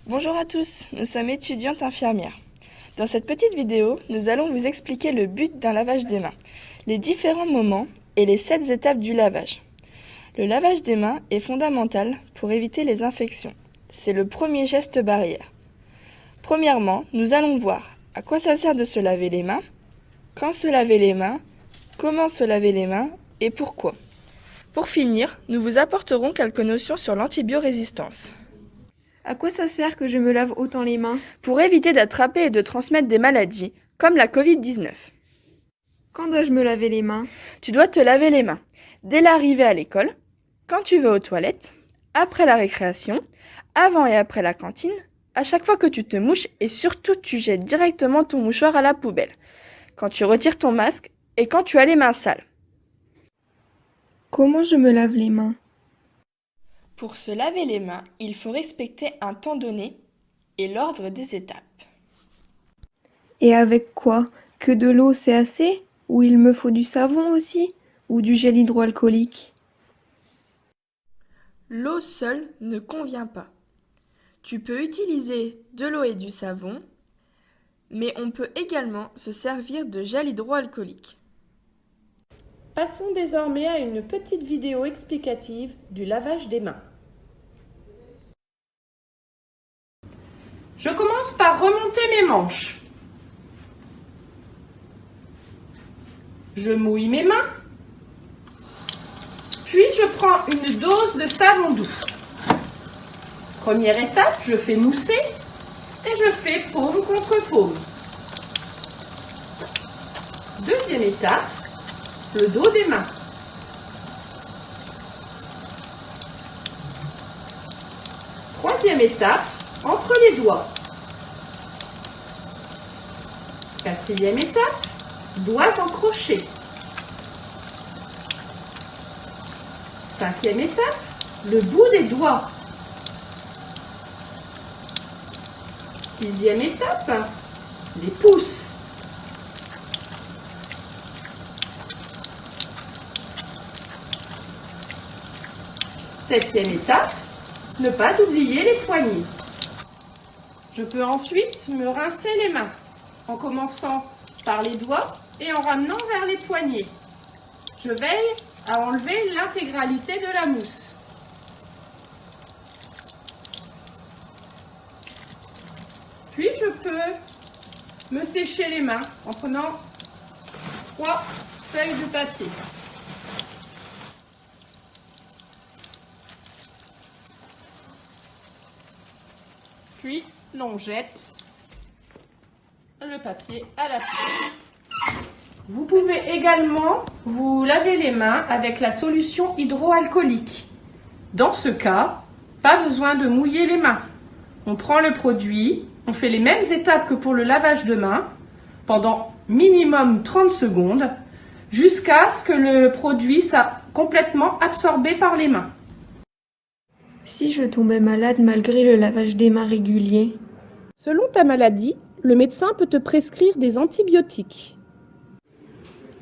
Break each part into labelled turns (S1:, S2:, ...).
S1: Bonjour à tous, nous sommes étudiantes infirmières. Dans cette petite vidéo, nous allons vous expliquer le but d'un lavage des mains, les différents moments et les 7 étapes du lavage. Le lavage des mains est fondamental pour éviter les infections. C'est le premier geste barrière. Premièrement, nous allons voir à quoi ça sert de se laver les mains, quand se laver les mains, comment se laver les mains et pourquoi. Pour finir, nous vous apporterons quelques notions sur l'antibiorésistance.
S2: À quoi ça sert que je me lave autant les mains?
S1: Pour éviter d'attraper et de transmettre des maladies, comme la Covid-19.
S2: Quand dois-je me laver les mains?
S1: Tu dois te laver les mains dès l'arrivée à l'école, quand tu vas aux toilettes, après la récréation, avant et après la cantine, à chaque fois que tu te mouches et surtout tu jettes directement ton mouchoir à la poubelle, quand tu retires ton masque et quand tu as les mains sales.
S2: Comment je me lave les mains?
S1: Pour se laver les mains, il faut respecter un temps donné et l'ordre des étapes.
S2: Et avec quoi? Que de l'eau c'est assez? Ou il me faut du savon aussi? Ou du gel hydroalcoolique?
S1: L'eau seule ne convient pas. Tu peux utiliser de l'eau et du savon, mais on peut également se servir de gel hydroalcoolique.
S3: Passons désormais à une petite vidéo explicative du lavage des mains. Je commence par remonter mes manches. Je mouille mes mains. Puis je prends une dose de savon doux. Première étape, je fais mousser et je fais paume contre paume. Deuxième étape, le dos des mains. Troisième étape, entre les doigts. Quatrième étape, doigts en crochet. Cinquième étape, le bout des doigts. Sixième étape, les pouces. Septième étape, ne pas oublier les poignets. Je peux ensuite me rincer les mains en commençant par les doigts et en ramenant vers les poignets. Je veille à enlever l'intégralité de la mousse. Puis je peux me sécher les mains en prenant 3 feuilles de papier. Puis l'on jette le papier à la poubelle. Vous pouvez également vous laver les mains avec la solution hydroalcoolique. Dans ce cas, pas besoin de mouiller les mains. On prend le produit, on fait les mêmes étapes que pour le lavage de mains pendant minimum 30 secondes jusqu'à ce que le produit soit complètement absorbé par les mains.
S2: Si je tombais malade malgré le lavage des mains régulier?
S3: Selon ta maladie, le médecin peut te prescrire des antibiotiques.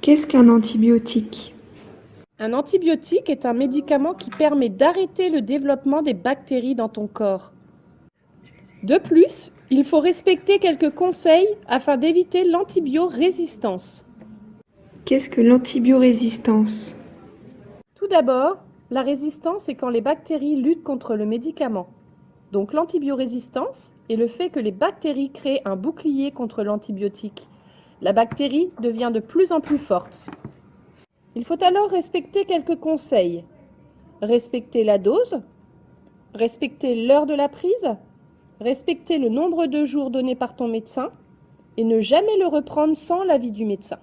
S2: Qu'est-ce qu'un antibiotique?
S3: Un antibiotique est un médicament qui permet d'arrêter le développement des bactéries dans ton corps. De plus, il faut respecter quelques conseils afin d'éviter l'antibiorésistance.
S2: Qu'est-ce que l'antibiorésistance?
S3: Tout d'abord, la résistance est quand les bactéries luttent contre le médicament. Donc l'antibiorésistance est le fait que les bactéries créent un bouclier contre l'antibiotique. La bactérie devient de plus en plus forte. Il faut alors respecter quelques conseils. Respecter la dose, respecter l'heure de la prise, respecter le nombre de jours donnés par ton médecin et ne jamais le reprendre sans l'avis du médecin.